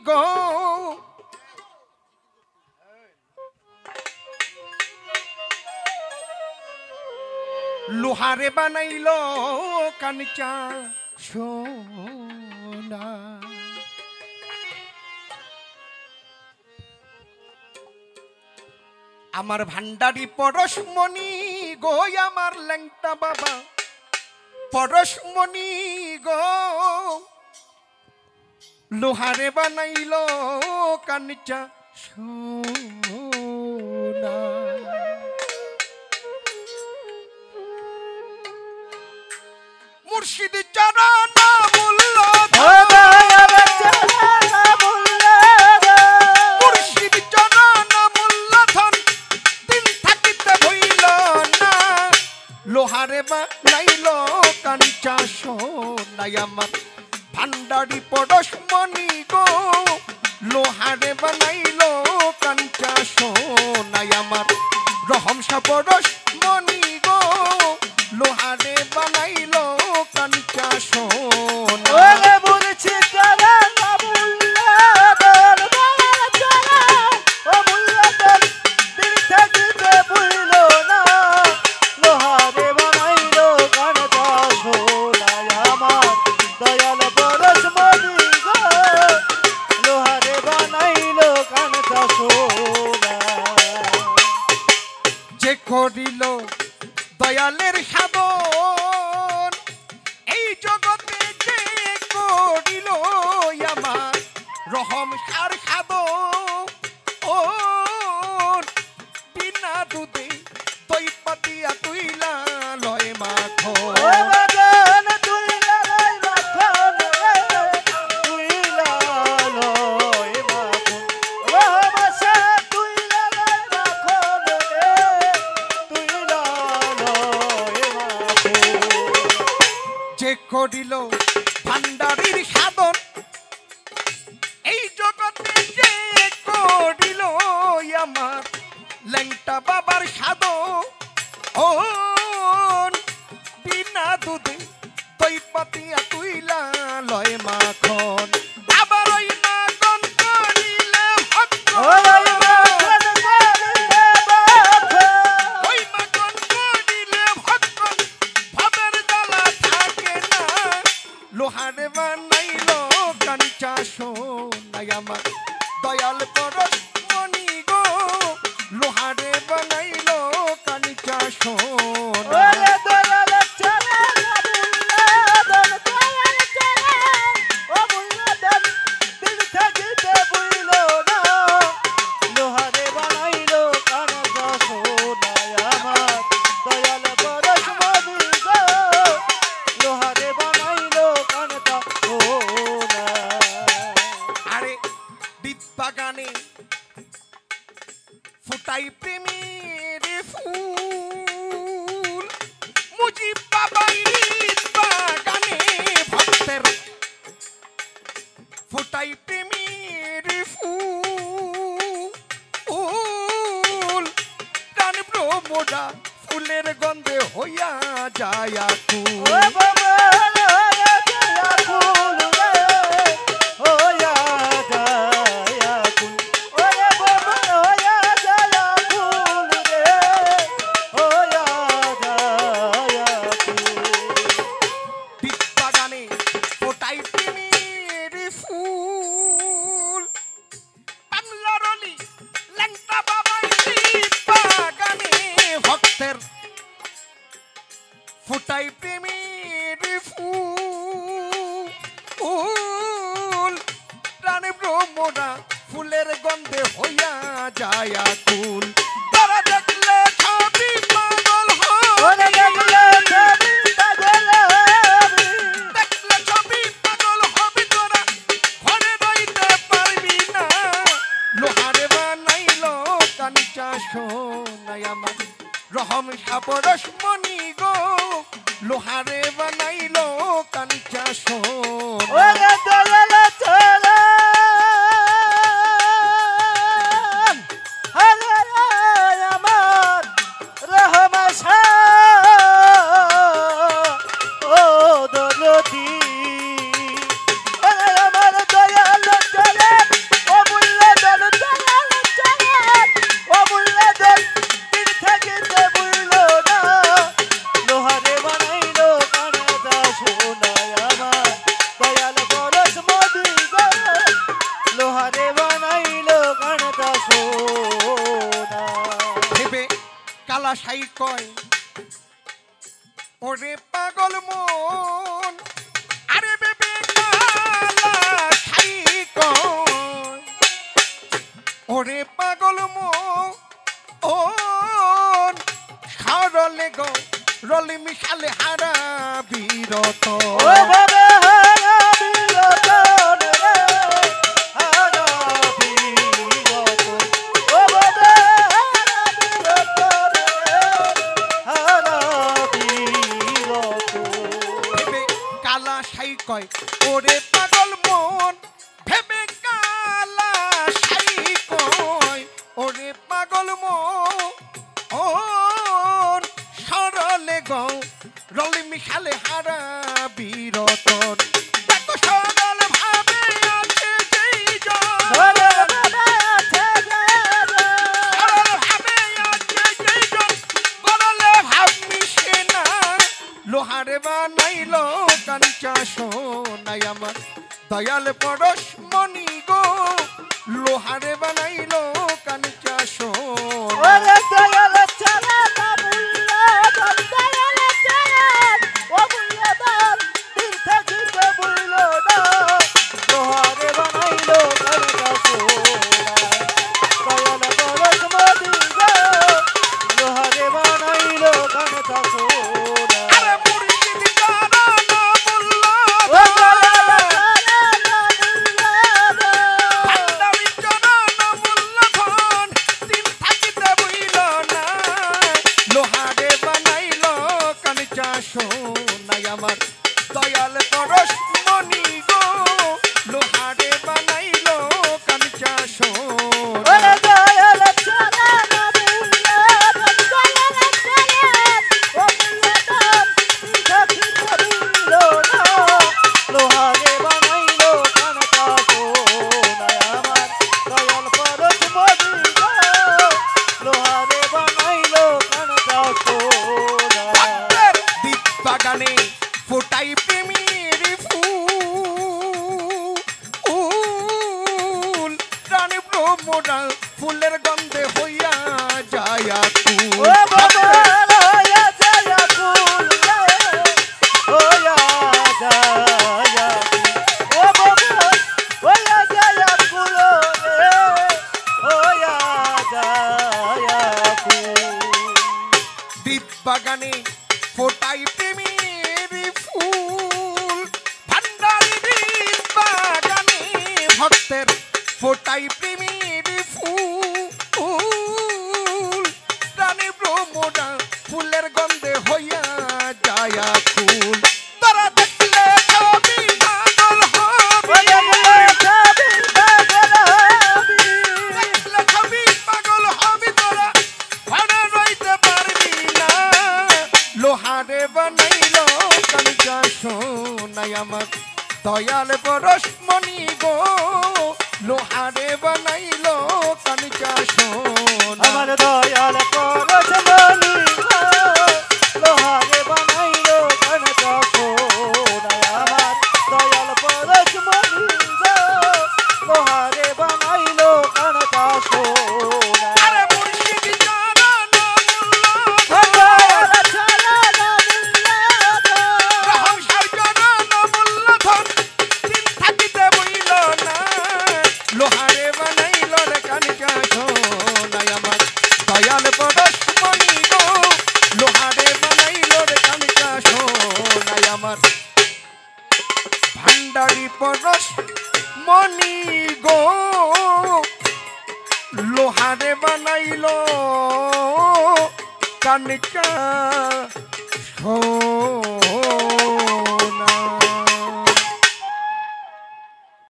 গো লোহারে বানাইলো কাঞ্চা সোনা আমার ভান্ডারি পরশমণি গো আমার ল্যাংটা বাবা পরশমণি গো লোহারে বানাইলো কাঞ্চা সোনা মুর্শিদ চরণ মূল্য মুর্শিদ চরণ মূল্য ধন দিন থাকিতে ভইল না লোহারে বানাইলো কাঞ্চা সোনাই আমার ভান্ডারি পরশমণি গো লোহারে বানাইলো কাঞ্চা সোনাই আমার রহমশা পরশমণি গো লোহারে বানাইলো কাঞ্চা সোনা ওরে বলছি তারা না বুল্লাদর বাচ্চারা ও বুল্লাদর দিল থাকিতে বুইলো না লোহারে বানাইলো কাঞ্চা সোনা আমার দয়াল পরশমণি গো লোহারে বানাইলো কাঞ্চা সোনা যে করিল দয়ালের সাধন এই জগতে যে করিল আমার রহম সার সাধন বিনা দুধে দই পাতিয়া তুইলা লয় মাখো করিল ভান্ডারির সাধন এই জগতে যে করিল আমার ল্যাংটা বাবার সাধন বিনা দুধে দই পাতিয়া তুইলা লয় মাখন আবার ওই মাখন করিলে লোহারে বানাইলো কাঞ্চা সোনাই আমার দয়াল পরশমণি গো লোহারে বানাইলো কাঞ্চা সোনা বাগানে ফুটাই প্রেমের ফুল মুজিব বাবাই বাগানে ভক্তের ফুটাই প্রেমের ফুল প্রাণ ভ্রমরা ফুলের গন্ধে হইয়া যায় আকুল ফুটাই প্রেমের ফুল প্রাণে ভ্রমরা ফুলের গন্ধে হইয়া যায় আকুল তারা দেখলে ছবি পাগল হবে দেখলে ছবি পাগল হবে তোরা ঘরে রইতে পারবি না লোহারে বানাইলো কাঞ্চা সোনাই আমার রহম পরশমণি গো লোহারে বানাইলো কাঞ্চা সোনা আমার রহম ও দরদি আমার দয়াল চলে কালা সাই কয় ওরে পাগল মন আরে বেবে কালা সাই কয় ওরে পাগল মন সরলে গো রলি মিশালে হারা বিরত ও বাবা হারা বিরত রে হারা বিরত ও বাবা হারা বিরত ভেবে কালা সাই কয় ওরে পাগল মন ভেবে কালা সাই কয় ওরে পাগল মন সরলে গো রলি মিশালে হারা বিরত দেখো সরল ভাবে আছে যেই জন সরল বাবা আছে যারা সরল ভাবে আছে যেই জন গরলে ভাব মিশে না লোহারে বানাইলো কাঞ্চা সোনাই আমার দয়াল পরশ মনি গো লোহারে বানাইলো কাঞ্চা সোনা ওরে দয়াল ছাড়া না মুল্লা দয়াল ছাড়া ও মুল্লা দান দিল থাকিতে বুইলো না লোহারে বানাইলো কারকা সোনা দয়াল পরশ মনি গো লোহারে বানাইলো কারকা সোনা আরে মুর্শিদ জানা না মুল্লা ও দয়াল ছাড়া না মুল্লা ভান্ডারি জানা না মুল্লা ধন দিন থাকিতে বইল না লোহারে বানাইলো কাঞ্চা সোনাই আমার দয়াল পরশ মনি গো লোহারে বানাইলো কাঞ্চা সোনা ওরে দয়াল ছাড়া না মুল্লা দয়াল ছাড়া ও মুল্লা দান দিল থাকিতে বুইলো না লোহারে বানাইলো কারকা সোনা আমার দয়াল পরশ মনি গো লোহারে বানাইলো কারকা সোনা ভক্তের দ্বীপ বাগানে ফোটাই প্রেমের ফুল প্রাণী ভ্রমরা ফুলের গন্ধে হইয়া যায় ও বাবা লয়া জয়া কুল ওয়া জয়া ও বাবা ওয়া জয়া কুল রে ওয়া জয়া কুল দ্বীপ বাগানে ফোটাই প্রেমের ফুল ভান্ডারি দ্বীপ বাগানে ভক্তের ফোটাই প্রেমের ফুল প্রাণী ভ্রমরা ফুলের গন্ধে হইয়া যায় ফুল তারা দেখলে ছবি পাগল হবে দেখলে ছবি পাগল হবি তোরা ঘরে রইতে পারবি না লোহারে বানাইলো কাঞ্চা সোনাই আমার দয়াল পরশ মনি গো লোহারে বানাইলো কাঞ্চা সোনা আমার দয়াল পরশ মনি গো লোহারে বানাইলো কারকা সোনা আমার দয়াল পরশ মনি গো লোহারে বানাইলো কারকা সোনা আরে মুর্শিদ জানা না মুল্লা দয়াল ছাড়া না মুল্লা রহমশার জানা না মুল্লা ধন দিন থাকিতে বইল না লোহারে বানাইলো রে কাঞ্চা সোনাই আমার দয়াল পরশ মনি গো লোহারে বানাইলো রে কাঞ্চা সোনাই আমার ভান্ডারি পরশ মনি গো লোহারে বানাইলো কাঞ্চা সোনা